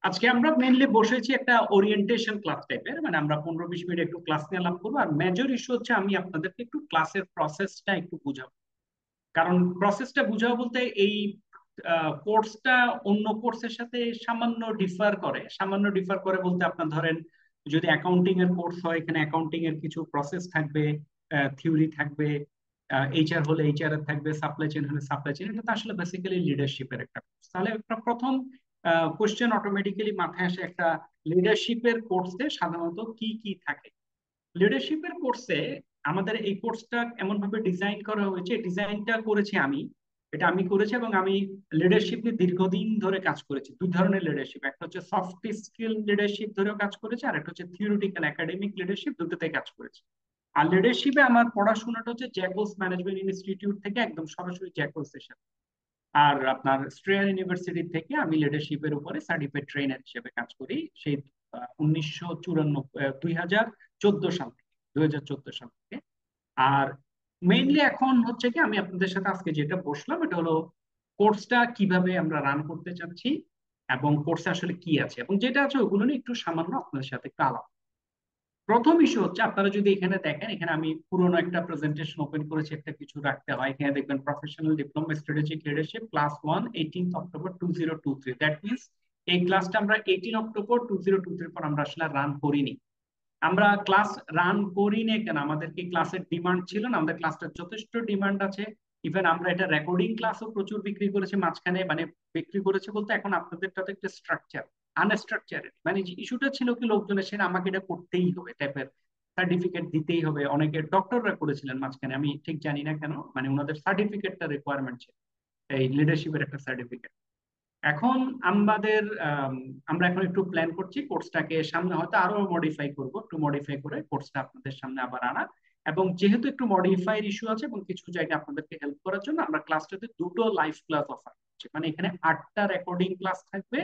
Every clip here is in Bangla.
আজকে আমরা মেনলি বসেছি একটা ওরিয়েন্টেশন ক্লাস টাইপের, মানে আমরা 15-20 মিনিট একটু ক্লাস নিয়ে আলাপ করবো। আর মেজর ইস্যু হচ্ছে আমি আপনাদেরকে একটু ক্লাসের প্রসেসটা একটু বুঝাবো। কারণ প্রসেসটা বুঝাবো বলতে এই কোর্সটা অন্য কোর্সের সাথে সামান্য ডিফার করে বলতে আপনার ধরেন যদি অ্যাকাউন্টিং এর কোর্স হয়, এখানে অ্যাকাউন্টিং এর কিছু প্রসেস থাকবে, থিওরি থাকবে। এইচআর হলে এইচআর এর থাকবে, সাপ্লাই চেইন হলে সাপ্লাই চেইন। এটা তো আসলে বেসিক্যালি লিডারশিপের একটা কোর্স। তাহলে একটা প্রথম কোশ্চেন অটোমেটিক্যালি মাথায় আসে, একটা লিডারশিপের কোর্সে সাধারণত কি কি থাকে। লিডারশিপের কোর্সে আমাদের এই কোর্সটা এমন ভাবে ডিজাইন করা হয়েছে, ডিজাইনটা করেছি আমি, এটা আমি করেছি এবং আমি লিডারশিপ নিয়ে দীর্ঘদিন ধরে কাজ করেছি। দুই ধরনের লিডারশিপ, একটা হচ্ছে সফট স্কিল লিডারশিপ ধরেও কাজ করেছি, আর একটা হচ্ছে থিওরিটিক্যাল একাডেমিক লিডারশিপ, দুটোতে কাজ করেছি। আর লিডারশিপে আমার পড়াশোনাটা হচ্ছে জ্যাকবস ম্যানেজমেন্ট ইনস্টিটিউট থেকে একদম সরাসরি জ্যাকবস এর সাথে। আর আপনার স্ট্রেয়ার ইউনিভার্সিটি থেকে আমি লিডারশিপের উপরে সার্টিফাইড ট্রেনার হিসেবে কাজ করি সেই 2014 সাল থেকে 2014 সাল থেকে। আর মেইনলি এখন হচ্ছে কি আমি আপনাদের সাথে আজকে যেটা বসলাম এটা হলো কোর্সটা কিভাবে আমরা রান করতে চাচ্ছি এবং কোর্সে আসলে কি আছে এবং যেটা আছে ওগুলো নিয়ে একটু সামান্য আপনাদের সাথে একটু আলাপ। প্রথম ইস্যু হচ্ছে আপনারা যদি এখানে দেখেন, এখানে আমি পুরোনো একটা প্রেজেন্টেশন ওপেন করেছি, একটা কিছু রাখতে হয়। এখানে দেখবেন professional diploma strategic leadership class 1 18 October 2023। That means এই ক্লাসটা আমরা 18 অক্টোবর 2023 পর আমরা আসলে রান করিনি। আমরা ক্লাস রান করি না কেন? আমাদের কি ক্লাসের ডিমান্ড ছিল না? আমাদের ক্লাসটার যথেষ্ট ডিমান্ড আছে। ইভেন আমরা এটা রেকর্ডিং ক্লাসও প্রচুর বিক্রি করেছি মাঝখানে, মানে বিক্রি করেছে বলতে এখন আপনাদেরটা তো একটা স্ট্রাকচার, আনস্ট্রাকচারেড। মানে ইস্যুটা ছিল কি লোকজন এসে আমাকে এটা করতেই হবে টাইপের, সার্টিফিকেট দিতেই হবে। অনেকে ডক্টররা করেছিলেন মাঝখানে, আমি ঠিক জানি না কেন, মানে ওনাদের সার্টিফিকেটটা রিকোয়ারমেন্ট ছিল, এই লিডারশিপের একটা সার্টিফিকেট। এখন আমাদের আমরা এখন একটু প্ল্যান করছি কোর্সটাকে সামনে হয়তো আরো মডিফাই করব, একটু মডিফাই করে কোর্সটা আপনাদের সামনে আবার আনা। এবং যেহেতু একটু মডিফাইড ইস্যু আছে এবং কিছু জায়গায় আপনাদেরকে হেল্প করার জন্য আমরা ক্লাসটাতে দুটো লাইভ ক্লাস অফার করছি। মানে এখানে 8টা রেকর্ডিং ক্লাস থাকবে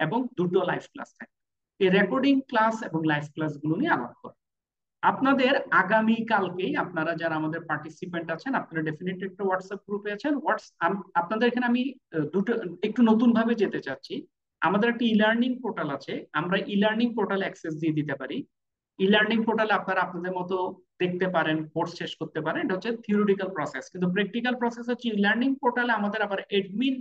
এবং দুটো লাইভ ক্লাস থাকবে। এই রেকর্ডিং ক্লাস এবং লাইভ ক্লাস গুলো নিয়ে আলাপ করব আপনাদের আগামী কালকেই। আপনারা যারা আমাদের পার্টিসিপেন্ট আছেন আপনারা ডেফিনেটলি একটা হোয়াটসঅ্যাপ গ্রুপে আছেন। আপনাদের এখানে আমি দুটো একটু নতুন ভাবে যেতে চাচ্ছি। আমাদের একটা ই লার্নিং পোর্টাল আছে, আমরা ই লার্নিং পোর্টালে অ্যাক্সেস দিয়ে দিতে পারি। ই লার্নিং পোর্টালে আপনারা আপনাদের মতো দেখতে পারেন, কোর্স শেষ করতে পারেন। এটা হচ্ছে থিওরিটিক্যাল প্রসেস, কিন্তু প্র্যাকটিক্যাল প্রসেস হচ্ছে ই লার্নিং পোর্টালে আমাদের আবার এডমিন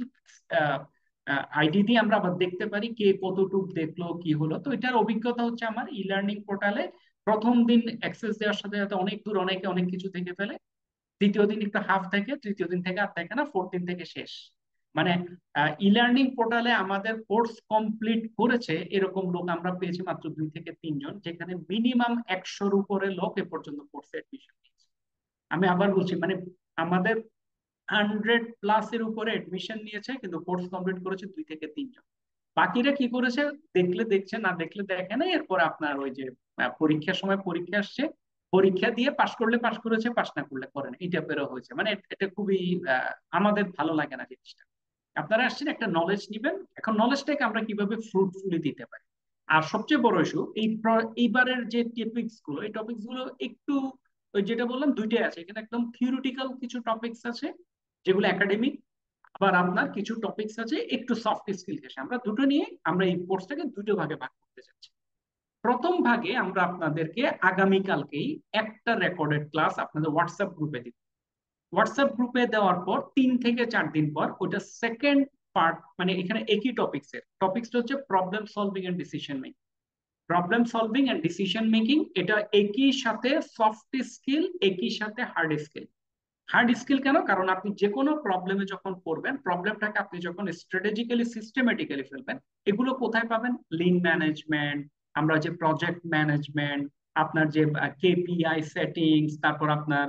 আইডি দিয়ে আমরা আবার দেখতে পারি কে কতটুকু দেখলো কি হলো। তো এটার অভিজ্ঞতা হচ্ছে আমার ই লার্নিং পোর্টালে প্রথম দিন অ্যাক্সেস দেওয়ার সাথে সাথে অনেক দূর অনেকে অনেক কিছু দেখে ফেলে, দ্বিতীয় দিন একটু হাফ থাকে, তৃতীয় দিন থেকে আর থাকে না, ফোর্থ দিন থেকে শেষ। মানে ই লার্নিং পোর্টালে আমাদের কোর্স কমপ্লিট করেছে এরকম লোক আমরা পেয়েছি মাত্র 2 থেকে 3 জন, যেখানে মিনিমাম 100-র উপরে লোক এ পর্যন্ত কোর্সে অ্যাডমিশন নিয়েছে। আমি আবার বলছি, মানে আমাদের 100+ এর উপরে এডমিশন নিয়েছে কিন্তু কোর্স কমপ্লিট করেছে 2 থেকে 3 জন। বাকিরা কি করেছে? দেখলে দেখছে, না দেখলে দেখে না। এরপর আপনার ওই যে পরীক্ষার সময় পরীক্ষা আসছে, পরীক্ষা দিয়ে পাশ করলে পাশ করেছে, পাশ না করলে করেন, এই টাইপেরও হয়েছে। মানে এটা খুবই আমাদের ভালো লাগে না জিনিসটা। আপনারা আসছেন একটা নলেজ নিবেন, এখন নলেজটাকে আমরা কিভাবে ফ্রুটফুলি দিতে পারি। আর সবচেয়ে বড় ইস্যু এইবারের যে টপিকস গুলো, এই টপিকস গুলো একটু ওই যেটা বললাম দুইটাই আছে, এখানে একদম থিওরিটিক্যাল কিছু টপিকস আছে যেগুলো একাডেমিক, আবার আপনার কিছু টপিকস আছে একটু সফট স্কিল ঘেঁষে। আমরা দুটো নিয়ে আমরা এই কোর্সটাকে দুটো ভাগে ভাগ করতে চাচ্ছি। প্রথম ভাগে আমরা আপনাদেরকে আগামীকালকেই একটা রেকর্ডেড ক্লাস আপনাদের হোয়াটসঅ্যাপ গ্রুপে দিব। হোয়াটসঅ্যাপ গ্রুপে দেওয়ার পর 3 থেকে 4 দিন পর ওইটা সেকেন্ড পার্ট, মানে এখানে একই টপিক্সটা হচ্ছে problem solving and decision making. Problem solving and decision making এটা একই সাথে সফট স্কিল, একই সাথে হার্ড স্কিল। হার্ড স্কিল কেন? কারণ আপনি যে কোনো প্রবলেমে যখন পড়বেন, প্রবলেমটাকে আপনি যখন স্ট্র্যাটেজিক্যালি সিস্টেমেটিক্যালি ফেলবেন, এগুলো কোথায় পাবেন? লিন ম্যানেজমেন্ট, আমরা যে প্রজেক্ট ম্যানেজমেন্ট, আপনার যে কেপিআই সেটিংস, তারপর আপনার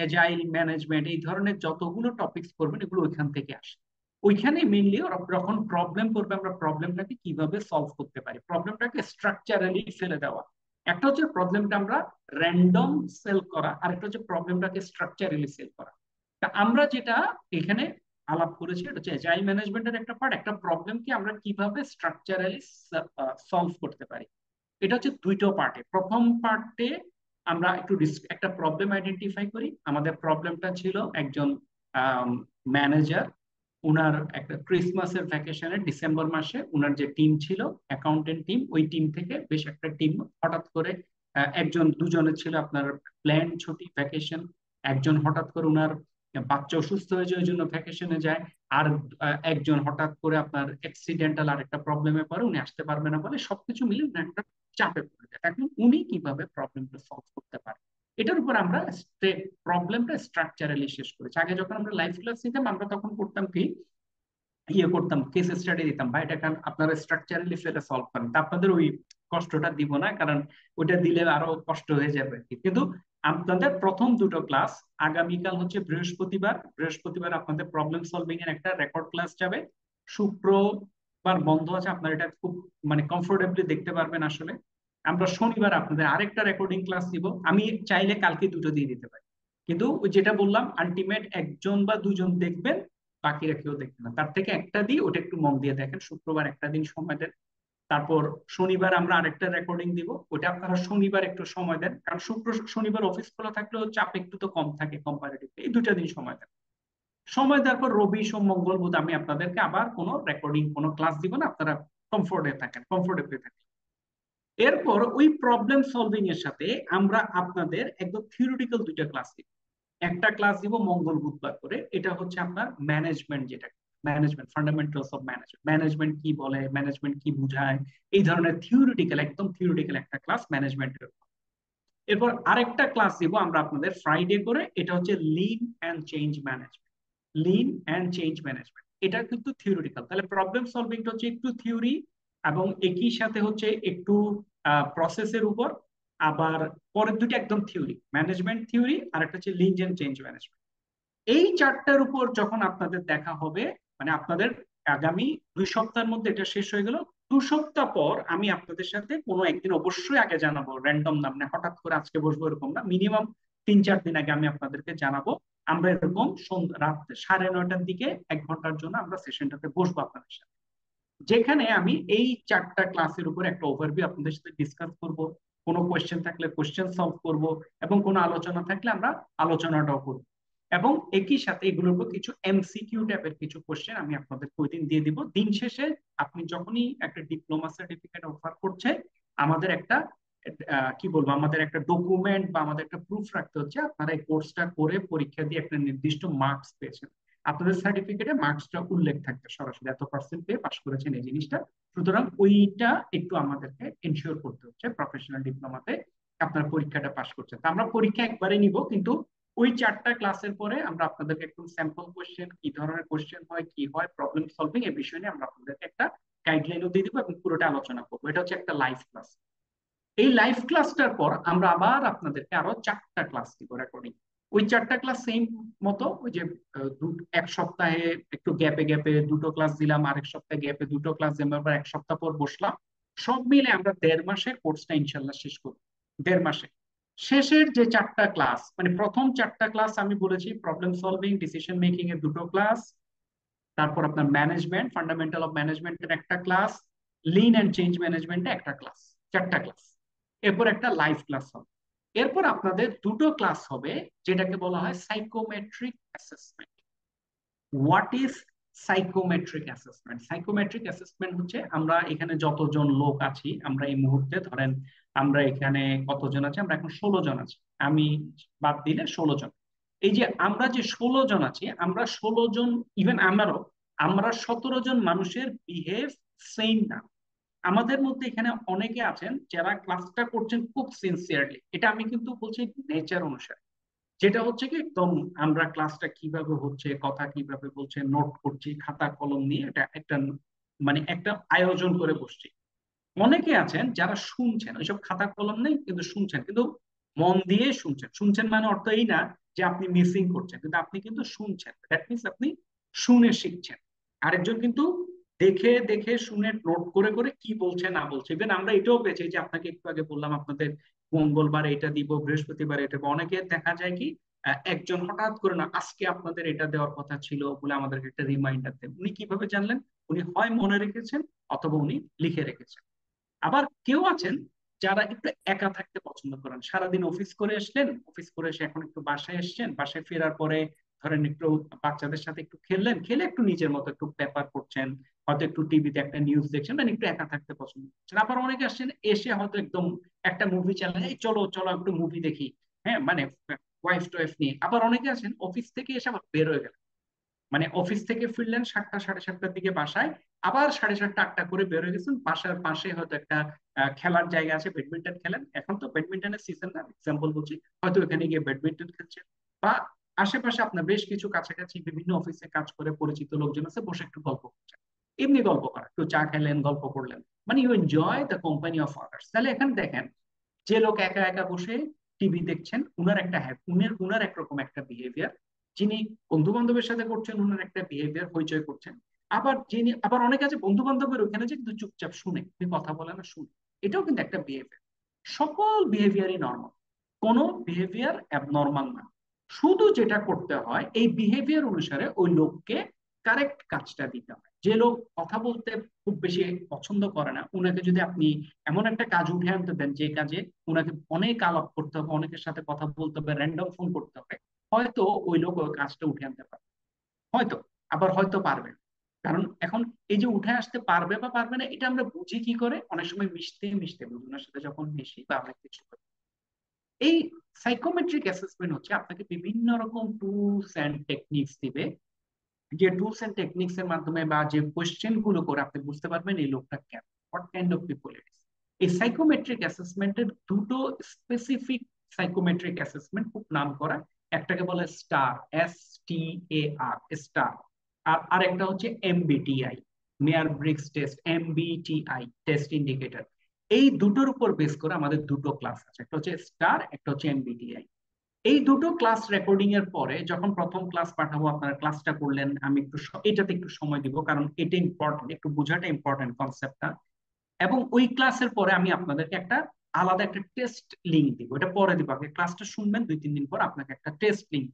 এজাইল ম্যানেজমেন্ট, এই ধরনের যতগুলো টপিকস পড়বেন এগুলো ওইখান থেকে আসে। ওইখানে মেনলি ওরা যখন প্রবলেম করবে আমরা প্রবলেমটাকে কিভাবে সলভ করতে পারি, প্রবলেমটাকে স্ট্রাকচারালি ফেলে দেওয়া। একটা হচ্ছে প্রবলেমটা আমরা র্যান্ডম সেল করা, আর একটা হচ্ছে প্রবলেমটাকে স্ট্রাকচারালি সেল করা। তা আমরা যেটা এখানে আলাপ করেছি এটা হচ্ছে এজাইল ম্যানেজমেন্টের একটা পার্ট, একটা প্রবলেমকে আমরা কিভাবে স্ট্রাকচারালি সলভ করতে পারি। এটা হচ্ছে দুইটো পার্টে। প্রথম পার্টে আমরা একটু একটা প্রবলেম আইডেন্টিফাই করি। আমাদের প্রবলেমটা ছিল একজন ম্যানেজার, উনার একটা ক্রিসমাসের ভ্যাকেশনে ডিসেম্বর মাসে উনার যে টিম ছিল অ্যাকাউন্টেন্ট টিম, ওই টিম থেকে বেশ একটা টিম হঠাৎ করে একজন দুজনের ছিল আপনার প্ল্যান ছুটি ভ্যাকেশন, একজন হঠাৎ করে উনার বাচ্চা অসুস্থ হয়ে যায় ওই জন্য ভ্যাকেশনে যায়, আর একজন হঠাৎ করে আপনার অ্যাক্সিডেন্টাল আর একটা প্রবলেমে পড়ে উনি আসতে পারবে না বলে সবকিছু মিলে উনি একটা চাপে পড়ে যায়। এখন উনি কিভাবে প্রবলেমটা সলভ করতে পারেন এটার উপর আমরা প্রবলেমটা স্ট্রাকচারালি শেষ করেছি। আগে যখন আমরা লাইভ ক্লাস নিতাম আমরা তখন করতাম কি, করতাম কেস স্টাডি দিতাম বা এটা আপনারা স্ট্রাকচারালি ফেলে সলভ করেন, তা আপনাদের ওই কষ্টটা দিব না, কারণ ওইটা দিলে আরো কষ্ট হয়ে যাবে আর কি। কিন্তু আপনাদের প্রথম দুটো ক্লাস, আগামীকাল হচ্ছে বৃহস্পতিবার, বৃহস্পতিবার আপনাদের প্রবলেম সলভিং এর একটা রেকর্ড ক্লাস যাবে। শুক্রবার বন্ধ আছে, আপনারা এটা খুব মানে কমফোর্টেবলি দেখতে পারবেন আসলে। আমরা শনিবার আপনাদের আরেকটা রেকর্ডিং ক্লাস দিব, আমি চাইলে কালকে দুটো দিয়ে দিতে পারি, কিন্তু ওই যেটা বললাম আলটিমেট একজন বা দুজন দেখবেন, বাকিরা কেউ দেখবে না, তার থেকে একটা দিই, ওটা একটু মন দিয়ে দেখেন। শুক্রবার একটা দিন সময় দেন, তারপর শনিবার আমরা আরেকটা রেকর্ডিং দিব, ওটা আপনারা শনিবার একটু সময় দেন, কারণ শুক্র শনিবার অফিস খোলা থাকলেও চাপ একটু তো কম থাকে কম্পারেটিভলি, এই দুটা দিন সময় দেন। সময় দেওয়ার পর রবি সোম মঙ্গল বুধ আমি আপনাদেরকে আবার কোনো রেকর্ডিং কোনো ক্লাস দিব না, আপনারা কমফোর্টেবলি থাকেন। এরপর ওই প্রবলেম সলভিং এর সাথে আমরা আপনাদের একদম থিওরিটিক্যাল দুইটা ক্লাস দিব। একটা ক্লাস দিব মঙ্গল বুধবার করে, এটা হচ্ছে আপনার ম্যানেজমেন্ট, যেটা management fundamentals of management, management কি বলে, ম্যানেজমেন্ট কি বুঝায়, এই ধরনের থিওরিটিক্যাল একদম থিওরিটিক্যাল একটা ক্লাস ম্যানেজমেন্টের। এরপর আরেকটা ক্লাস দিব আমরা আপনাদের ফ্রাইডে করে, এটা হচ্ছে lean and change management. Lean and change management এটা কিন্তু থিওরিটিক্যাল, তাহলে প্রবলেম সলভিংটা হচ্ছে একটু থিওরি এবং একই সাথে হচ্ছে একটু প্রসেসের উপর, আবার পরের দুটো একদম থিওরি, ম্যানেজমেন্ট থিওরি, আর একটা হচ্ছে লিন অ্যান্ড চেঞ্জ ম্যানেজমেন্ট। এই চারটার উপর যখন আপনাদের দেখা হবে, মানে আপনাদের আগামী 2 সপ্তাহের মধ্যে এটা শেষ হয়ে গেল, 2 সপ্তাহ পর আমি আপনাদের সাথে কোনো একদিন অবশ্যই আগে জানাবো, র্যান্ডম নাম না হঠাৎ করে আজকে বসবো এরকম না, মিনিমাম 3-4 দিন আগে আমি আপনাদেরকে জানাবো। আমরা এরকম রাত 9:30টার দিকে 1 ঘন্টার জন্য আমরা সেশনটাতে বসবো আপনাদের সাথে, যেখানে আমি এই চারটা ক্লাসের উপর একটা ওভারভিউ আপনাদের সাথে ডিসকাস করব, কোনো কোয়েশ্চেন থাকলে কোয়েশ্চেন সলভ করব, এবং কোনো আলোচনা থাকলে আমরা আলোচনাটাও করব। এবং একই সাথে এগুলোর উপর কিছু এমসিকিউ টাইপের কিছু কোয়েশ্চেন আমি আপনাদের ওই দিন দিয়ে দিব। দিন শেষে আপনি যখনই একটা ডিপ্লোমা সার্টিফিকেট অফার করছে, আমাদের একটা কি বলবো, আমাদের একটা ডকুমেন্ট বা আমাদের একটা প্রুফ রাখতে হচ্ছে আপনারা এই কোর্সটা করে পরীক্ষা দিয়ে একটা নির্দিষ্ট মার্কস পেয়েছেন, আপনাদের সার্টিফিকেটে মার্কসটা উল্লেখ থাকবে সরাসরি এত পার্সেন্ট পেয়ে পাস করেছেন এই জিনিসটা। সুতরাং ওইটা একটু আমাদেরকে এনশিওর করতে হচ্ছে প্রফেশনাল ডিপ্লোমাতে আপনার পরীক্ষাটা পাস করছেন। তা আমরা পরীক্ষা একবারে নিব, কিন্তু ওই চারটা ক্লাসের পরে আমরা আপনাদেরকে একটু স্যাম্পল কোশ্চেন, কি ধরনের কোশ্চেন হয়, কি হয়, প্রবলেম সলভিং, এই বিষয় নিয়ে আমরা আপনাদেরকে একটা গাইডলাইনও দিয়ে দিব এবং পুরোটা আলোচনা করবো। এটা হচ্ছে একটা লাইভ ক্লাস। এই লাইভ ক্লাসটার পর আমরা আবার আপনাদেরকে আরো 4টা ক্লাস দিব রেকর্ডিং। ওই 4টা ক্লাস সেম মতো, ওই যে 1 সপ্তাহে একটু গ্যাপে গ্যাপে দুটো ক্লাস দিলাম, আরেক সপ্তাহে গ্যাপে দুটো ক্লাস দিলাম, আবার 1 সপ্তাহ পর বসলাম, সব মিলে আমরা 1.5 মাসে কোর্সটা ইনশাল্লাহ শেষ করবো। 1.5 মাসে শেষের যে 4টা ক্লাস, মানে প্রথম 4টা ক্লাস আমি বলেছি প্রবলেম সলভিং ডিসিশন মেকিং এর দুটো ক্লাস, তারপর আপনার ম্যানেজমেন্ট ফান্ডামেন্টাল অফ ম্যানেজমেন্টের একটা ক্লাস, লিন অ্যান্ড চেঞ্জ ম্যানেজমেন্টে একটা ক্লাস, 4টা ক্লাস। এরপর একটা লাইভ ক্লাস হবে। এরপর আপনাদের দুটো ক্লাস হবে যেটাকে বলা হয় psychometric assessment. What is psychometric assessment? Psychometric assessment হচ্ছে আমরা এখানে যতজন লোক আছি, আমরা এই মুহূর্তে ধরেন আমরা এখানে কতজন আছি, আমরা এখন 16 জন আছি, আমি বাদ দিলে 16 জন। এই যে আমরা যে 16 জন আছি, আমরা 16 জন, ইভেন আমরা 17 জন মানুষের বিহেভ সেম না। আমাদের মধ্যে এখানে অনেকে আছেন যারা ক্লাসটা করছেন খুব সিনসিয়ারলি, এটা আমি কিন্তু বলছি নেচার অনুসারে, যেটা হচ্ছে কি একদম আমরা ক্লাসটা কিভাবে হচ্ছে, কথা কিভাবে বলছে, নোট করছি খাতা কলম নিয়ে, এটা একটা মানে একটা আয়োজন করে বসছি। অনেকে আছেন যারা শুনছেন, ওইসব খাতা কলম নেই কিন্তু শুনছেন, কিন্তু মন দিয়ে শুনছেন। শুনছেন মানে অর্থ এই না যে আপনি মিসিং করছেন, কিন্তু আপনি কিন্তু শুনছেন, দ্যাট মিনস আপনি শুনে শিখছেন। আরেকজন কিন্তু দেখে দেখে শুনে নোট করে করে কি বলছে না বলছে। ইভেন আমরা এটাও পেয়েছি যে আপনাকে একটু আগে বললাম আপনাদের মঙ্গলবার এটা দিব, বৃহস্পতিবার এটা দিব। অনেকে দেখা যায় কি একজন হঠাৎ করে না আজকে আপনাদের এটা দেওয়ার কথা ছিল বলে আমাদেরকে একটা রিমাইন্ডার দেন। উনি কিভাবে জানলেন? উনি হয় মনে রেখেছেন অথবা উনি লিখে রেখেছেন। আবার কেউ আছেন যারা একটু একা থাকতে পছন্দ করেন, সারাদিন অফিস করে আসলেন, অফিস করে এসে এখন একটু বাসায় এসছেন, বাসায় ফেরার পরে ধরেন একটু বাচ্চাদের সাথে একটু খেললেন, খেলে একটু নিজের মতো একটু পেপার পড়ছেন, হয়তো একটু টিভিতে একটা নিউজ দেখছেন, মানে একটু একা থাকতে পছন্দ করছেন। আবার অনেকে আসছেন এসে হয়তো একদম একটা মুভি চালান, এই চলো চলো একটু মুভি দেখি, হ্যাঁ মানে ওয়াইফ টোয়াইফ নিয়ে। আবার অনেকে আছেন অফিস থেকে এসে আবার বের হয়ে গেলেন, মানে অফিস থেকে ফিরলেন 7টা 7:30টার দিকে বাসায়, আবার 7:30 8টা করে বের হয়ে গেছেন, বাসার পাশে হয়তো একটা খেলার জায়গা আছে, ব্যাডমিন্টন খেলেন, এখন তো ব্যাডমিন্টনের সিজন না, এক্সাম্পল বলছি, হয়তো এখানে গিয়ে ব্যাডমিন্টন খেলছেন। বা আশেপাশে আপনার বেশ কিছু কাছাকাছি বিভিন্ন অফিসে কাজ করে পরিচিত লোকজন আছে, বসে একটু গল্প করছেন, এমনি গল্প করা, একটু চা খেলেন, গল্প করলেন, মানে you enjoy the company of others. তাহলে এখানে দেখেন, যে লোক একা একা বসে টিভি দেখছেন, উনার একটা উনার একরকম একটা বিহেভিয়ার, যিনি বন্ধু বান্ধবের সাথে করছেন উনার একটা বিহেভিয়ার, হইচই করছেন। আবার অনেক আছে বন্ধু বান্ধবের ওখানে যে কিন্তু চুপচাপ শুনে, আপনি কথা বলে না, শুনে, এটাও কিন্তু একটা বিহেভিয়ার। সকল বিহেভিয়ারই নর্মাল, কোনো বিহেভিয়ার অ্যাবনর্মাল না। শুধু যেটা করতে হয়, এই বিহেভিয়ার অনুসারে ওই লোককে কারেক্ট কাজটা দিতে হয়। যে লোক কথা বলতে খুব বেশি পছন্দ করে না, উনাকে যদি আপনি এমন একটা কাজ উঠে আনতে দেন যে কাজে উনাকে অনেক আলাপ করতে হবে, অনেকের সাথে কথা বলতে হবে, র্যান্ডম ফোন করতে হবে, হয়তো ওই লোক ওই কাজটা উঠে আনতে পারবে, হয়তো, আবার হয়তো পারবে না। কারণ এখন এই যে উঠে আসতে পারবে বা পারবে না, এটা আমরা বুঝি কি করে? অনেক সময় মিশতে মিশতে বুঝি, ওনার সাথে যখন মিশি বা অনেক কিছু করি। এই সাইকোমেট্রিক অ্যাসেসমেন্ট হচ্ছে আপনাকে বিভিন্ন রকম টুলস এন্ড টেকনিক্স দিবে, যে টুলস এন্ড টেকনিক্স এর মাধ্যমে বা যে কোশ্চেন গুলো করে আপনি বুঝতে পারবেন এই লোকটা কেমন, what kind of people it is. এই সাইকোমেট্রিক অ্যাসেসমেন্টের দুটো স্পেসিফিক সাইকোমেট্রিক অ্যাসেসমেন্ট খুব নাম করা, একটাকে বলে স্টার, STAR, স্টার, আর আরেকটা হচ্ছে MBTI, Myers Briggs test, MBTI test indicator. এই দুটোর উপর বেস করে আমাদের দুটো ক্লাস আছে, একটা হচ্ছে স্টার, একটা হচ্ছে MBTI। এই দুটো ক্লাস রেকর্ডিং এর পরে যখন প্রথম ক্লাস পাঠাবো, আপনারা ক্লাসটা করলেন, আমি একটু এটাতে একটু সময় দিব, কারণ এটা ইম্পর্টেন্ট, একটু বোঝাটা ইম্পর্টেন্ট কনসেপ্টটা। এবং ওই ক্লাসের পরে আমি আপনাদেরকে একটা আলাদা একটা টেস্ট লিঙ্ক দিব, এটা পরে দিব, আগে ক্লাসটা শুনবেন, 2 3 দিন পর আপনাকে একটা টেস্ট লিঙ্ক,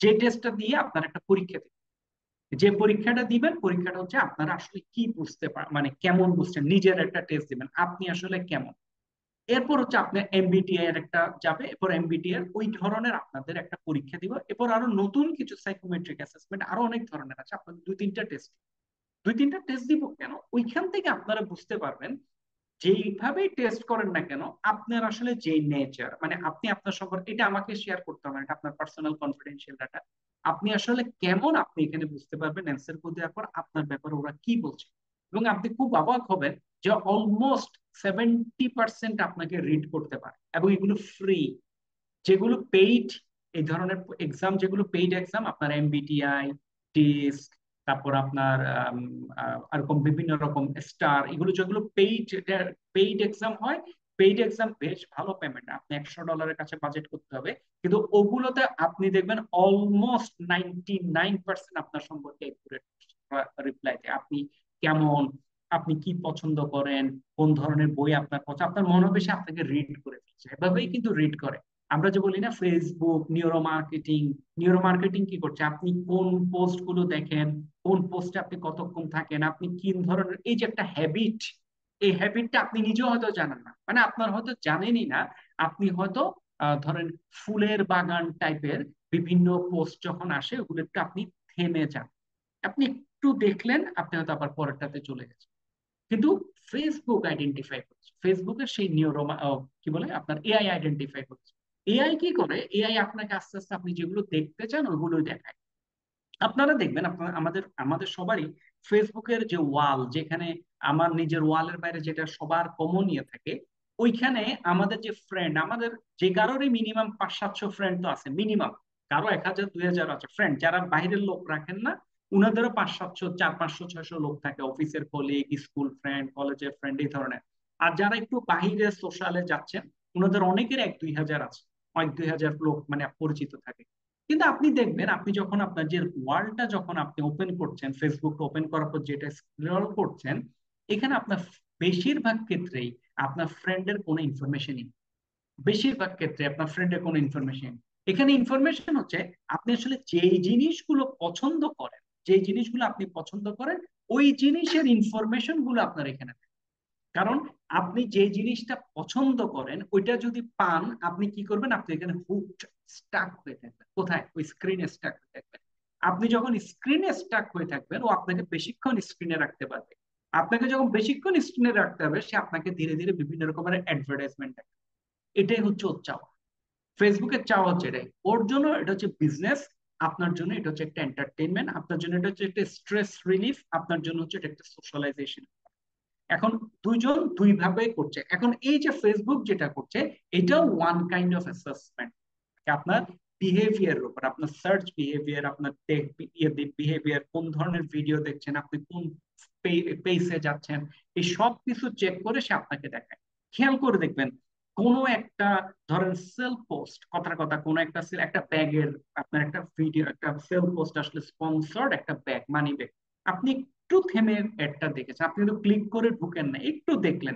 যে টেস্টটা দিয়ে আপনার একটা পরীক্ষা দিবেন। যে পরীক্ষাটা দিবেন, পরীক্ষাটা হচ্ছে আপনারা আসলে কি বুঝতে মানে কেমন বুঝছেন, নিজের একটা টেস্ট দিবেন, আপনি আসলে কেমন। এরপর হচ্ছে আপনার MBTI এর একটা যাবে, এরপর MBTI এর ওই ধরনের আপনাদের একটা পরীক্ষা দিব, এরপর আরো নতুন কিছু সাইকোমেট্রিক অ্যাসেসমেন্ট আরো অনেক ধরনের আছে, আপনাদের 2 3টা টেস্ট দিব। কেন? ওইখান থেকে আপনারা বুঝতে পারবেন, যেইভাবেই টেস্ট করেন না কেন, আপনার আসলে যে নেচার, মানে আপনি আপনার সম্পর্কে, এটা আমাকে শেয়ার করতে হবে না, এটা আপনার পার্সোনাল কনফিডেন্সিয়াল ডাটা, আপনি আসলে কেমন, আপনি এখানে বুঝতে পারবেন অ্যান্সার করে দেওয়ার পর আপনার ব্যাপারে ওরা কি বলছে। এবং আপনি খুব অবাক হবেন যে অলমোস্ট 70% আপনাকে রিড করতে পারে, এবং এগুলো ফ্রি। যেগুলো পেইড, এই ধরনের এক্সাম যেগুলো পেইড এক্সাম, আপনার MBTI, টিস্ক, তারপর আপনার এরকম বিভিন্ন রকম স্টার, এগুলো যেগুলো পেইড, পেইড এক্সাম হয়, পেইড এক্সাম বেশ ভালো পেমেন্ট, আপনি $100 কাছে বাজেট করতে হবে, কিন্তু ওগুলোতে আপনি দেখবেন অলমোস্ট 99% আপনার সম্পর্কে একুরেট রিপ্লাই দেয়, আপনি কেমন, আপনি কি পছন্দ করেন, কোন ধরনের বই আপনার পছন্দ, আপনার মনোবেশে আপনাকে রিড করে ফেলছে, এভাবেই কিন্তু রিড করে। আমরা যে বলি না Facebook neuro marketing, neuro marketing কি করছে, আপনি কোন পোস্ট গুলো দেখেন, কোন পোস্টে আপনি কতক্ষণ থাকেন, আপনি কি ধরনের, এই যে একটা হ্যাবিট, এই হ্যাবিটটা আপনি নিজেও হয়তো জানেন না, মানে আপনার হয়তো জানেনই না, আপনি হয়তো ধরেন ফুলের বাগান টাইপের বিভিন্ন পোস্ট যখন আসে ওগুলো একটু আপনি থেমে যান, আপনি একটু দেখলেন, আপনি হয়তো আবার পরেরটাতে চলে গেছেন। কিন্তু ফেসবুক আইডেন্টিফাই করছে, ফেসবুকের সেই নিউরো কি বলে আপনার AI আইডেন্টিফাই করছে। AI কি করে, AI আপনাকে আস্তে আস্তে আপনি যেগুলো দেখতে চান ওইগুলোই দেখায়। আপনারা দেখবেন, আপনারা আমাদের আমাদের সবারই ফেসবুকের যে ওয়াল, যেখানে আমার নিজের ওয়ালের বাইরে যেটা সবার কমন ইয়ে থাকে, ওইখানে আমাদের যে ফ্রেন্ড, আমাদের যে কারোরই মিনিমাম 500 700 ফ্রেন্ড তো আছে মিনিমাম, কারো 1000 2000 আছে ফ্রেন্ড, যারা বাইরের লোক রাখেন না, উনাদেরও 500 700 400 500 600 লোক থাকে, অফিসের কলিগ, স্কুল ফ্রেন্ড, কলেজের ফ্রেন্ড, এই ধরনের। আর যারা একটু বাহিরে সোশ্যালে যাচ্ছেন, উনাদের অনেকের 1 2 হাজার আছে, 1 2 হাজার লোক মানে পরিচিত থাকে। কিন্তু আপনি দেখবেন, আপনি যখন আপনার যে ওয়ার্ল্ডটা যখন আপনি ওপেন করছেন, ফেসবুক ওপেন করার পর যেটা স্ক্রল করছেন, এখানে আপনার বেশিরভাগ ক্ষেত্রেই আপনার ফ্রেন্ডের কোনো ইনফরমেশনই, বেশিরভাগ ক্ষেত্রে আপনার ফ্রেন্ডের কোনো ইনফরমেশন, এখানে ইনফরমেশন হচ্ছে আপনি আসলে যেই জিনিসগুলো পছন্দ করেন, যেই জিনিসগুলো আপনি পছন্দ করেন, ওই জিনিসের ইনফরমেশন গুলো আপনার এখানে থাকে। কারণ আপনি যে জিনিসটা পছন্দ করেন ওইটা যদি পান, আপনি কি করবেন, আপনি এখানে হুকড, স্টাক হয়ে থাকবেন। কোথায়? ওই স্ক্রিনে স্টাক হয়ে থাকবেন। আপনি যখন স্ক্রিনে স্টাক হয়ে থাকবেন, ও আপনাকে বেশিক্ষণ স্ক্রিনে রাখতে পারবে। আপনাকে যখন বেশিক্ষণ স্ক্রিনে রাখতে হবে, সে আপনাকে ধীরে ধীরে বিভিন্ন রকমের অ্যাডভার্টাইজমেন্ট দেবে। এটাই হচ্ছে ওর চাওয়া। ফেসবুকের চাওয়া হচ্ছে এটাই। ওর জন্য এটা হচ্ছে বিজনেস, আপনার জন্য এটা হচ্ছে একটা এন্টারটেনমেন্ট, আপনার জন্য এটা হচ্ছে একটা স্ট্রেস রিলিফ, আপনার জন্য হচ্ছে এটা একটা সোশ্যালাইজেশন। এখন দুইজন দুই ভাবে করছে। এখন এই যে ফেসবুক যেটা করছে, এটাও ওয়ান কাইন্ড অফ অ্যাসেসমেন্ট আপনার বিহেভিয়ারের উপর, আপনার সার্চ বিহেভিয়ার, আপনার বিহেভিয়ার, কোন ধরনের ভিডিও দেখছেন, আপনি কোন পেজে যাচ্ছেন, এই সব কিছু চেক করে সে আপনাকে দেখায়। খেয়াল করে দেখবেন, কোনো একটা, ধরেন সেল পোস্ট, কথার কথা, কোনো একটা একটা ব্যাগের, আপনার একটা ভিডিও, একটা সেল পোস্ট আসলে স্পন্সর্ড একটা ব্যাগ, মানি ব্যাগ, আপনি একটু থেমে অ্যাডটা দেখেছেন, আপনি কিন্তু ক্লিক করে ঢুকেন না, একটু দেখলেন,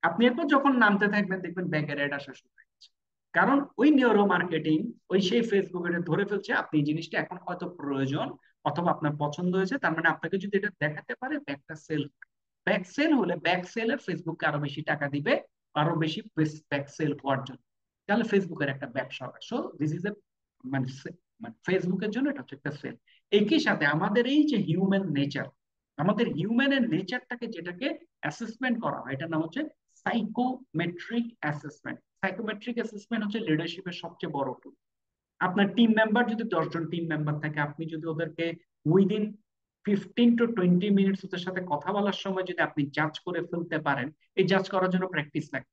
আপনি এরপর যখন নামতে থাকবেন দেখবেন ব্যাগের অ্যাড আসা শুরু হয়ে গেছে। কারণ ওই নিউরো মার্কেটিং, ওই সেই ফেসবুক এটা ধরে ফেলছে আপনি এই জিনিসটা এখন হয়তো প্রয়োজন, অথবা আপনার পছন্দ হয়েছে, তার মানে আপনাকে যদি এটা দেখাতে পারে, ব্যাগটা সেল, ব্যাক সেল হলে ব্যাক সেলে ফেসবুককে আরো বেশি টাকা দিবে, আরো বেশি ব্যাক সেল হওয়ার জন্য। তাহলে ফেসবুকের একটা ব্যবসা হবে। সো দিস ইজ এ, মানে মানে ফেসবুকের জন্য এটা হচ্ছে একটা সেল। একই সাথে আমাদের এই যে হিউম্যান নেচার, আমাদের হিউম্যানের নেচারটাকে যেটাকে অ্যাসেসমেন্ট করা হয়, এটার নাম হচ্ছে সাইকোমেট্রিক অ্যাসেসমেন্ট। সাইকোমেট্রিক অ্যাসেসমেন্ট হচ্ছে লিডারশিপের সবচেয়ে বড় টুল। আপনার টিম মেম্বার যদি 10 জন টিম মেম্বার থাকে, আপনি যদি ওদেরকে উইদিন 15 to 20 মিনিটস ওদের সাথে কথা বলার সময় যদি আপনি জাজ করে ফেলতে পারেন, এই জাজ করার জন্য প্র্যাকটিস লাগে।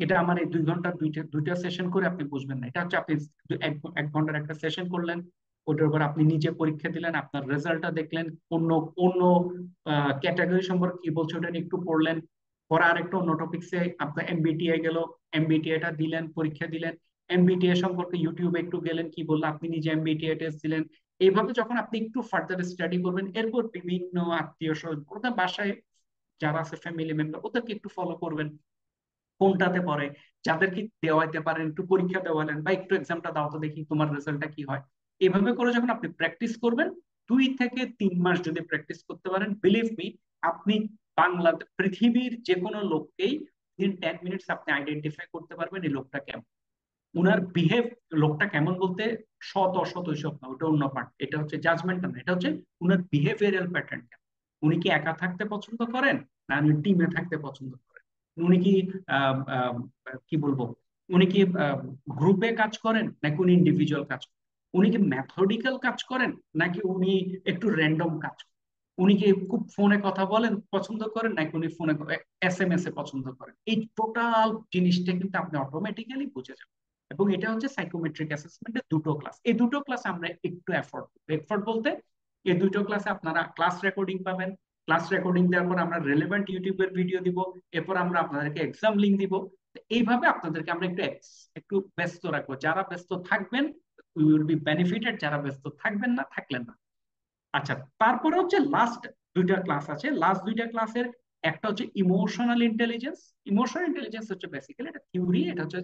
এটা আমার এই 2 ঘন্টা দুইটা দুইটা সেশন করে আপনি বুঝবেন না। এটা হচ্ছে আপনি এক ঘন্টার একটা সেশন করলেন, ওটার উপর আপনি নিজে পরীক্ষা দিলেন, আপনার রেজাল্টটা দেখলেন, অন্য অন্য ক্যাটাগরি সম্পর্কে কি বলছে ওটা নিয়ে একটু পড়লেন, পরে আরেকটা অন্য টপিক্সে আপনার এমবিটিআই গেল, এমবিটিআইটা দিলেন, পরীক্ষা দিলেন, এমবিটিআই সম্পর্কে ইউটিউবে একটু গেলেন, কি বললো, আপনি নিজে এমবিটিআই টেস্ট দিলেন। এইভাবে যখন আপনি একটু ফার্দার স্টাডি করবেন, এরপর বিভিন্ন আত্মীয় স্বজন, ওদের বাসায় যারা আছে ফ্যামিলি মেম্বার, ওদেরকে একটু ফলো করবেন, কোনটাতে পড়ে, যাদেরকে দেওয়াইতে পারেন একটু পরীক্ষা দেওয়ালেন, বা একটু এক্সামটা দাও তো দেখি তোমার রেজাল্টটা কি হয়। এভাবে করে যখন আপনি প্র্যাকটিস করবেন, 2 থেকে 3 মাস যদি প্র্যাকটিস করতে পারেন, বিলিভ মি, আপনি পৃথিবীর যে কোনো লোককেই ইন 10 মিনিটস আপনি আইডেন্টিফাই করতে পারবেন এই লোকটা কেমন, উনার বিহেভ, লোকটা কেমন বলতে সৎ অসৎ ওইসব না, ওটা অন্য পার্ট, এটা হচ্ছে জাজমেন্ট না, এটা হচ্ছে উনার বিহেভিয়ারাল প্যাটার্ন কেমন। উনি কি একা থাকতে পছন্দ করেন, না উনি টিমে থাকতে পছন্দ করেন? উনি কি আহ, আহ, কি বলবো, উনি কি গ্রুপে কাজ করেন নাকি উনি ইন্ডিভিজুয়াল কাজ করেন? উনি কি মেথডিক্যাল কাজ করেন নাকি উনি একটু র্যান্ডম কাজ করেন? উনি কি খুব ফোনে কথা বলেন পছন্দ করেন নাকি উনি ফোনে এসএমএস এ পছন্দ করেন? এই টোটাল জিনিসটা কিন্তু আপনি অটোমেটিক্যালি বুঝে যাবেন। এবং এটা হচ্ছে সাইকোমেট্রিক অ্যাসেসমেন্টের 2টো ক্লাস। এই 2টো ক্লাস আমরা একটু এফোর্ট, এফোর্ট বলতে এই 2টো ক্লাসে আপনারা ক্লাস রেকর্ডিং পাবেন। ক্লাস রেকর্ডিং দেওয়ার পর আমরা রেলেভেন্ট ইউটিউবের ভিডিও দিব, এরপর আমরা আপনাদেরকে এক্সাম লিঙ্ক দিব। এইভাবে আপনাদেরকে আমরা একটু একটু ব্যস্ত রাখবো। যারা ব্যস্ত থাকবেন উই উইল বি বেনিফিটেড, যারা ব্যস্ত থাকবেন না থাকলেন না। আচ্ছা, তারপরে হচ্ছে লাস্ট 2টা ক্লাস আছে। লাস্ট 2টা ক্লাসের একটা হচ্ছে ইমোশনাল ইন্টেলিজেন্স। ইমোশনাল ইন্টেলিজেন্স হচ্ছে বেসিক্যালি এটা থিওরি, এটা হচ্ছে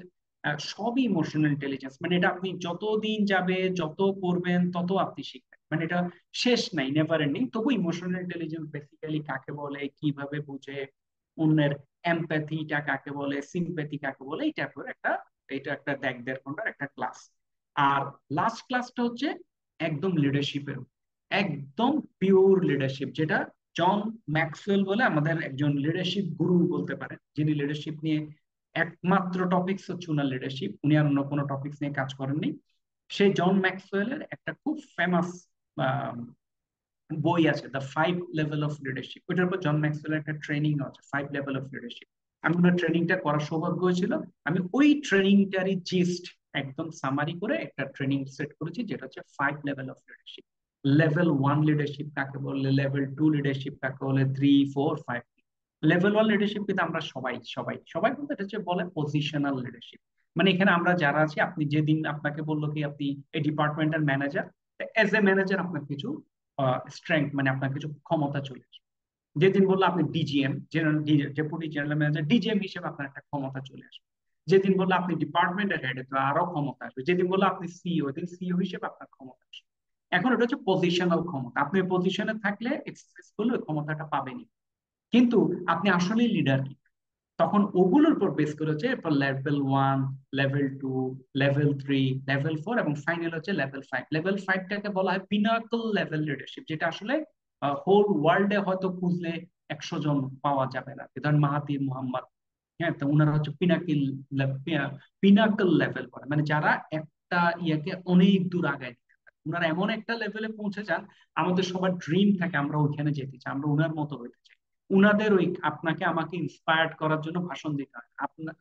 সবই ইমোশনাল ইন্টেলিজেন্স, মানে এটা আপনি যত দিন যাবে, যত করবেন, তত আপনি শিখবেন, মানে এটা শেষ নাই, নেভার এন্ডিং। তবু ইমোশনাল ইন্টেলিজেন্স বেসিক্যালি কাকে বলে, কিভাবে বুঝে, অন্যের এমপ্যাথিটা কাকে বলে, সিম্প্যাথি কাকে বলে, এটা করে একটা, এটা একটা 1.5 ঘন্টার একটা ক্লাস। আর লাস্ট ক্লাসটা হচ্ছে একদম লিডারশিপের, একদম পিওর লিডারশিপ, যেটা জন ম্যাক্সওয়েল বলে আমাদের একজন লিডারশিপ গুরু বলতে পারেন, যিনি লিডারশিপ নিয়ে একমাত্র টপিকস হচ্ছে উনার লিডারশিপ, উনি আর অন্য কোনো টপিকস নিয়ে কাজ করেননি। সেই জন ম্যাক্সওয়েলের একটা খুব ফেমাস বই আছে, দ্য 5 লেভেল অফ লিডারশিপ। ওইটার উপর জন ম্যাক্সওয়েলের একটা ট্রেনিং আছে, 5 লেভেল অফ লিডারশিপ। আমি ওনার ট্রেনিংটা করার সৌভাগ্য হয়েছিল। আমি ওই ট্রেনিংটারই জিস্ট একদম সামারি করে একটা ট্রেনিং সেট করেছি, যেটা হচ্ছে 5 level of leadership. Level 1 leadership কাকে বলে, লেভেল 2 লিডারশিপ কাকে বলে, 3, 4, 5। লেভেল 1 লিডারশিপ কিন্তু আমরা সবাই সবাই সবাই বলতে এটা হচ্ছে বলে পজিশনাল লিডারশিপ। মানে এখানে আমরা যারা আছি, আপনি যেদিন আপনাকে বললো কি আপনি এই ডিপার্টমেন্টের ম্যানেজার, এজ এ ম্যানেজার আপনার কিছু স্ট্রেংথ, মানে আপনার কিছু ক্ষমতা চলে আসবে। যেদিন বললো আপনি DGM, general deputy general manager, DGM হিসেবে আপনার একটা ক্ষমতা চলে আসবে। যেদিন বললো আপনি ডিপার্টমেন্টের হেড, তো আরো ক্ষমতা আসবে। যেদিন বললো আপনি সিইও, দিন সিইও হিসেবে আপনার ক্ষমতা আসবে। এখন এটা হচ্ছে পজিশনাল ক্ষমতা, আপনি পজিশনে থাকলে সাকসেসফুল ওই ক্ষমতাটা পাবেনই। কিন্তু আপনি আসলে লিডার কি? তখন ওগুলোর উপর বেস করে হচ্ছে এরপর লেভেল 1, লেভেল 2, লেভেল 3, লেভেল 4 এবং ফাইনাল হচ্ছে লেভেল 5। লেভেল 5টাকে বলা হয় পিনাকল লেভেল লিডারশিপ, যেটা আসলে হোল ওয়ার্ল্ডে হয়তো খুঁজলে 100 জন পাওয়া যাবে না। ধরেন মাহাতির মোহাম্মদ, হ্যাঁ, তো উনারা হচ্ছে পিনাকল লেভেল বলে, মানে যারা একটা ইয়াকে অনেক দূর আগায় নিতে পারে। উনারা এমন একটা লেভেলে পৌঁছে যান, আমাদের সবার ড্রিম থাকে আমরা ওইখানে যেতে চাই, আমরা উনার মতো হইতে চাই। উনাদের ওই আপনাকে আমাকে ইন্সপায়ার্ড করার জন্য ভাষণ দিতে হয়,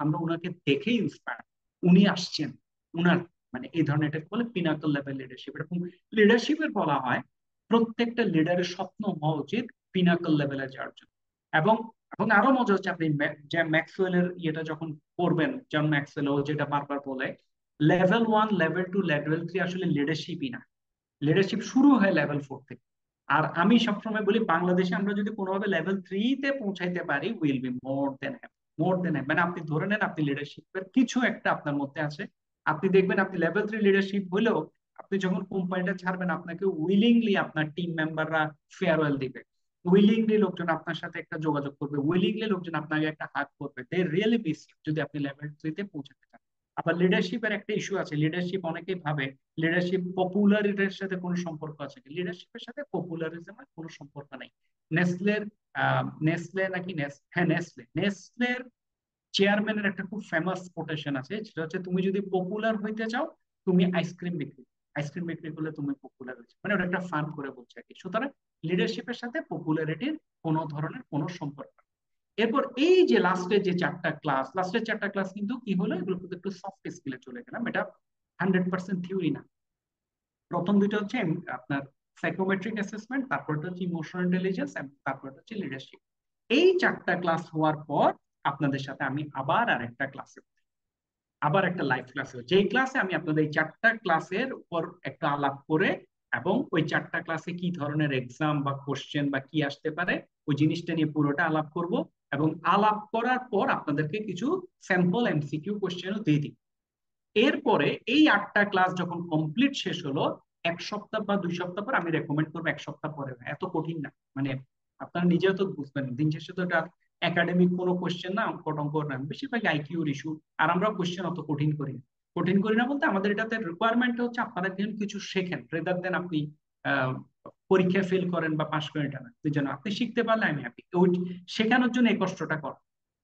আমরা উনাকে দেখে ইন্সপায়ার, উনি আসছেন, উনার মানে এই ধরনের, এটাকে বলে পিনাকল লেভেল লিডারশিপ। এরকম লিডারশিপের বলা হয় প্রত্যেকটা লিডারের স্বপ্ন হওয়া উচিত পিনাকল লেভেলে যাওয়ার জন্য। এবং এবং আরো মজা হচ্ছে, আপনি যে ম্যাক্সওয়েলের ইয়েটা যখন পড়বেন, জন ম্যাক্সওয়েল ও যেটা বারবার বলে, লেভেল 1, লেভেল 2, লেভেল 3 আসলে লিডারশিপই না, লিডারশিপ শুরু হয় লেভেল 4 থেকে। আর আমি সবসময় বলি, বাংলাদেশে আমরা যদি কোনোভাবে লেভেল 3 তে পৌঁছাইতে পারি, will be more than happy. মানে আপনি ধরে নেন আপনি লিডারশিপের কিছু একটা আপনার মধ্যে আছে। আপনি দেখবেন আপনি লেভেল 3 লিডারশিপ হলেও আপনি যখন কোম্পানিটা ছাড়বেন, আপনাকে উইলিংলি আপনার টিম মেম্বাররা ফেয়ারওয়েল দিবে, উইলিংলি লোকজন আপনার সাথে একটা যোগাযোগ করবে, উইলিংলি লোকজন আপনাকে একটা হাত করবে, দে রিয়েলি মিস ইউ, যদি আপনি লেভেল 3 তে পৌঁছাতে চান। আবার লিডারশিপের একটা ইস্যু আছে, লিডারশিপ অনেকেই ভাবে লিডারশিপ পপুলারিটির সাথে কোনো সম্পর্ক আছে, লিডারশিপের সাথে পপুলারিজমের কোনো সম্পর্ক নাই। নেসলের নেসলে নাকি হ্যাঁ, নেসলের চেয়ারম্যানের একটা খুব ফেমাস কোটেশন আছে, সেটা হচ্ছে তুমি যদি পপুলার হইতে চাও, তুমি আইসক্রিম বিক্রি করলে তুমি পপুলার হয়েছে, মানে ওটা একটা ফান করে বলছে আর কি। সুতরাং লিডারশিপের সাথে পপুলারিটির কোনো ধরনের কোনো সম্পর্ক নেই। এরপর এই যে লাস্টের 4টা ক্লাস কিন্তু কি হলো, এগুলো কিন্তু একটু সফট স্কিলে চলে গেলাম, এটা 100% থিওরি না। প্রথম দুইটা হচ্ছে আপনার সাইকোমেট্রিক অ্যাসেসমেন্ট, তারপরটা হচ্ছে ইমোশনাল ইন্টেলিজেন্স, তারপরটা হচ্ছে লিডারশিপ। এই 4টা ক্লাস হওয়ার পর আপনাদের সাথে আমি আবার একটা লাইভ ক্লাসে, যে ক্লাসে আমি আপনাদের এই 4টা ক্লাসের উপর একটা আলাপ করে, এবং ওই 4টা ক্লাসে কি ধরনের এক্সাম বা কোশ্চেন বা কি আসতে পারে ওই জিনিসটা নিয়ে পুরোটা আলাপ করব। এবং আলাপ করার পর আপনাদেরকে কিছু স্যাম্পল এমসিকিউ কোশ্চেনও দিয়ে দিই। এরপরে এই 8টা ক্লাস যখন কমপ্লিট শেষ হলো, 1 সপ্তাহ বা 2 সপ্তাহ পর আমি রেকমেন্ড করবো 1 সপ্তাহ পরে, এত কঠিন না। মানে আপনারা নিজেও তো বুঝবেন, দিন শেষে তো এটা একাডেমিক কোনো কোশ্চেন না, অঙ্ক টঙ্ক না, বেশিরভাগ আইকিউর ইস্যু। আর আমরা কোশ্চেন অত কঠিন করি না বলতে আমাদের এটাতে রিকোয়ারমেন্ট হচ্ছে আপনারা যেন কিছু শেখেন, রেদার দেন আপনি আহ, পরীক্ষায় ফেল করেন বা পাশ করেন, এটা না। এই জন্য আপনি শিখতে পারলে আমি হ্যাপি। ওই শেখানোর জন্য এই কষ্টটা কর,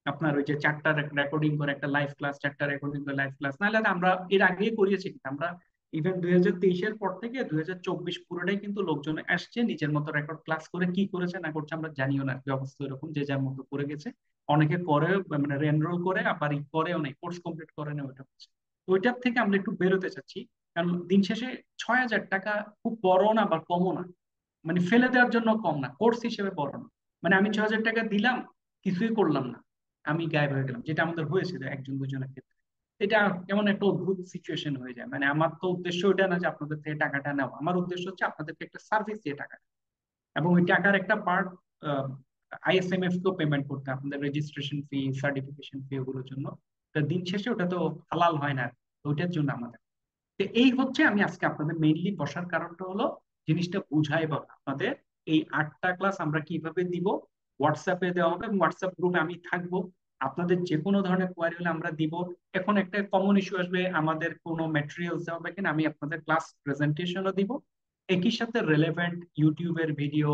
আপনার ওই যে 4টা রেকর্ডিং করে একটা লাইভ ক্লাস, 4টা রেকর্ডিং করে লাইভ ক্লাস, নাহলে আমরা এর আগে করিয়েছি। কিন্তু আমরা ইভেন 2023-এর পর থেকে 2024 পুরোটাই কিন্তু লোকজন আসছে নিজের মতো রেকর্ড ক্লাস করে, কি করেছে না করছে আমরা জানিও না, কি অবস্থা এরকম যে যার মতো করে গেছে। অনেকে করে মানে এনরোল করে, আবার করেও নেই, কোর্স কমপ্লিট করে না, ওইটা হচ্ছে। ওইটার থেকে আমরা একটু বেরোতে চাচ্ছি, কারণ দিন শেষে 6,000 টাকা খুব বড় না বা কমও না, মানে ফেলে দেওয়ার জন্য কম না, কোর্স হিসেবে বড় না। মানে আমি 6,000 টাকা দিলাম, কিছুই করলাম না, আমি গায়েব হয়ে গেলাম, যেটা আমাদের হয়েছিল একজন দুজনের ক্ষেত্রে। এটা কেমন একটা অদ্ভুত সিচুয়েশন হয়ে যায়। মানে আমার তো উদ্দেশ্য ওইটা না যে আপনাদের থেকে টাকাটা নেওয়া, আমার উদ্দেশ্য হচ্ছে আপনাদেরকে একটা সার্ভিস দিয়ে টাকা, এবং ওই টাকার একটা পার্ট আইএসএমএফ কেও পেমেন্ট করতে, আপনাদের রেজিস্ট্রেশন ফি, সার্টিফিকেশন ফি, ওগুলোর জন্য। তা দিন শেষে ওটা তো হালাল হয় না, ওইটার জন্য আমাদের। তো এই হচ্ছে, আমি আজকে আপনাদের মেইনলি বসার কারণটা হলো জিনিসটা বুঝাই বলা আপনাদের। এই 8টা ক্লাস আমরা কিভাবে দিব, হোয়াটসঅ্যাপে দেওয়া হবে, এবং হোয়াটসঅ্যাপ গ্রুপে আমি থাকবো। আপনাদের যে কোনো ধরনের কোয়ারি হলে আমরা দিব। এখন একটা কমন ইস্যু আসবে, আমাদের কোনো ম্যাটেরিয়ালস দেওয়া হবে কিনা, আমি আপনাদের ক্লাস প্রেজেন্টেশনও দিব, একই সাথে রেলেভেন্ট ইউটিউবের ভিডিও,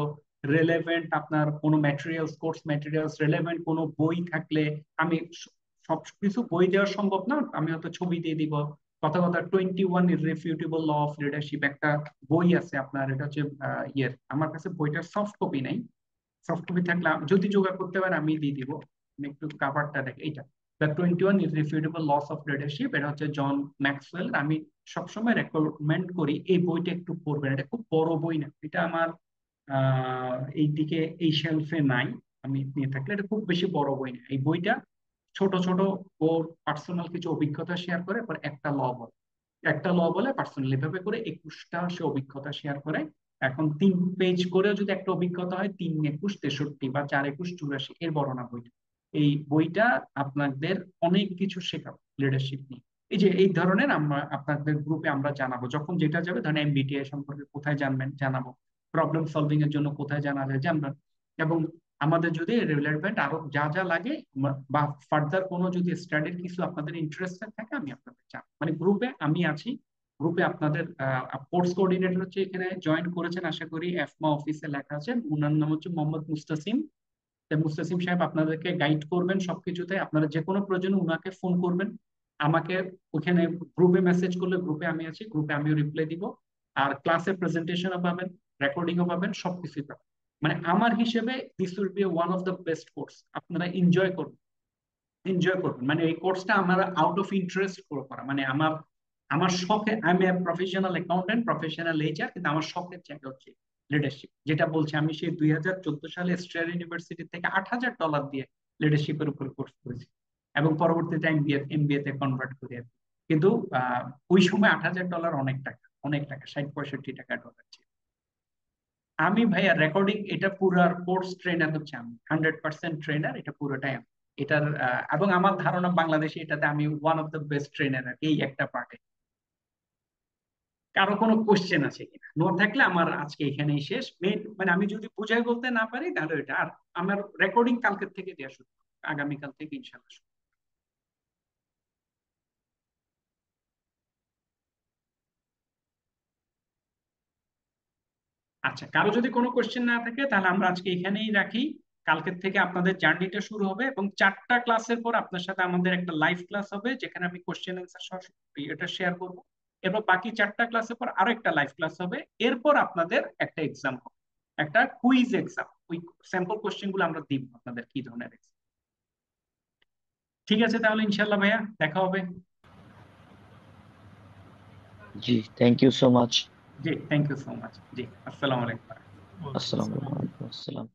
রেলেভেন্ট আপনার কোনো ম্যাটেরিয়ালস, কোর্স ম্যাটেরিয়ালস, রেলেভেন্ট কোনো বই থাকলে, আমি সব কিছু বই দেওয়া সম্ভব না, আমি হয়তো ছবি দিয়ে দিব। কথা কথা 21 ইররিফিউটেবল ল অফ লিডারশিপ একটা বই আছে আপনার, এটা হচ্ছে আমার কাছে বইটার সফট কপি নাই, সফট কপি থাকলে যদি জোগাড় করতে পারে আমি দিয়ে দিব। আমি একটু কাভারটা দেখ, এইটা দ্য 21 ইররিফিউটেবল লস অফ লিডারশিপ, এটা হচ্ছে জন ম্যাক্সওয়েল। আমি সবসময় রেকমেন্ড করি এই বইটা একটু পড়বেন, এটা খুব বড় বই না, এটা আমার এইদিকে এই শেলফে নাই, আমি নিয়ে থাকলে, এটা খুব বেশি বড় বই না এই বইটা, ছোট ছোট ওর পার্সোনাল কিছু অভিজ্ঞতা শেয়ার করে, পর একটা ল বলে পার্সোনাল, এভাবে করে 21টা সে অভিজ্ঞতা শেয়ার করে। এখন 3 পেজ করেও যদি একটা অভিজ্ঞতা হয়, 3 21 63 বা 4 21 84, এর বড় না বইটা। এই বইটা আপনাদের অনেক কিছু শেখাবো লিডারশিপ নিয়ে। এই যে এই ধরনের আমরা আপনাদের গ্রুপে আমরা জানাবো, যখন যেটা যাবে, ধরেন এমবিটিআই সম্পর্কে কোথায় জানবেন জানাবো, প্রবলেম সলভিং এর জন্য কোথায় জানা যায় জানবেন, এবং আমাদের যদি রিলেভেন্ট আরো যা যা লাগে বা ফার্দার কোনো যদি স্টাডির কিছু আপনাদের ইন্টারেস্টেড থাকে আমি আপনাদের মানে গ্রুপে আমি আছি। গ্রুপে আপনাদের কোর্স কোঅর্ডিনেটর হচ্ছে এখানে জয়েন করেছেন আশা করি, এফমা অফিসে লেখা আছে, ওনার নাম হচ্ছে মোহাম্মদ মুস্তাসিম। মুস্তাসিম সাহেব আপনাদেরকে গাইড করবেন সবকিছুতে। আপনারা যে কোনো প্রয়োজনে উনাকে ফোন করবেন, আমাকে ওখানে গ্রুপে মেসেজ করলে গ্রুপে আমি আছি, গ্রুপে আমিও রিপ্লাই দিব। আর ক্লাসে প্রেজেন্টেশনও পাবেন, রেকর্ডিংও পাবেন, সবকিছুই পাবেন। মানে আমার হিসেবে this will be one of the best course, আপনারা এনজয় করবেন, এনজয় করবেন। মানে এই কোর্সটা আমার আউট অফ ইন্টারেস্ট করা, মানে আমার আমার শখে, আমি প্রফেশনাল অ্যাকাউন্টেন্ট, প্রফেশনাল এইচআর, কিন্তু আমার শখের জায়গা হচ্ছে লিডারশিপ। যেটা বলছে আমি সেই 2014 সালে স্ট্রেল ইউনিভার্সিটি থেকে $8,000 দিয়ে লিডারশিপের উপর কোর্স করেছি, এবং পরবর্তীতে এমবিএ তে কনভার্ট করি আর কি। কিন্তু ওই সময় $8,000 অনেক টাকা, অনেক টাকা, 60-65 টাকা ডলার ছিল। আমি ভাইয়া রেকর্ডিং এটা পুরার কোর্স ট্রেনার হচ্ছে আমি, 100% ট্রেনার, এটা পুরোটাই আমি এটার। এবং আমার ধারণা বাংলাদেশে এটাতে আমি one of the best trainer এই একটা পার্টে। কারো কোনো কোশ্চেন আছে কিনা? নো থাকলে আমার আজকে এখানেই শেষ। মেন মানে আমি যদি বুঝাই বলতে না পারি তাহলে এটা, আর আমার রেকর্ডিং কালকের থেকে দেওয়া শুরু হবে, আগামীকাল থেকে ইনশাল্লাহ শুরু। আচ্ছা, কারো যদি কোনো কোশ্চেন না থাকে তাহলে আমরা আজকে এখানেই রাখি। কালকের থেকে আপনাদের জার্নিটা শুরু হবে, এবং 4টা ক্লাসের পর আপনার সাথে আমাদের একটা লাইভ ক্লাস হবে, যেখানে আমি কোশ্চেন অ্যান্সার এটা শেয়ার করবো। এরপর বাকি 4টা ক্লাসের পর আরো একটা লাইভ ক্লাস হবে। এরপর আপনাদের একটা এক্সাম হবে, একটা কুইজ এক্সাম। ওই স্যাম্পল কোশ্চেন গুলো আমরা দিব আপনাদের কি ধরনের exam। ঠিক আছে, তাহলে ইনশাল্লাহ ভাইয়া দেখা হবে। জি, থ্যাংক ইউ সো মাচ। জি, থ্যাংক ইউ সো মাচ। জি, আসসালামু আলাইকুম। আসসালামু আলাইকুম। আসসালাম।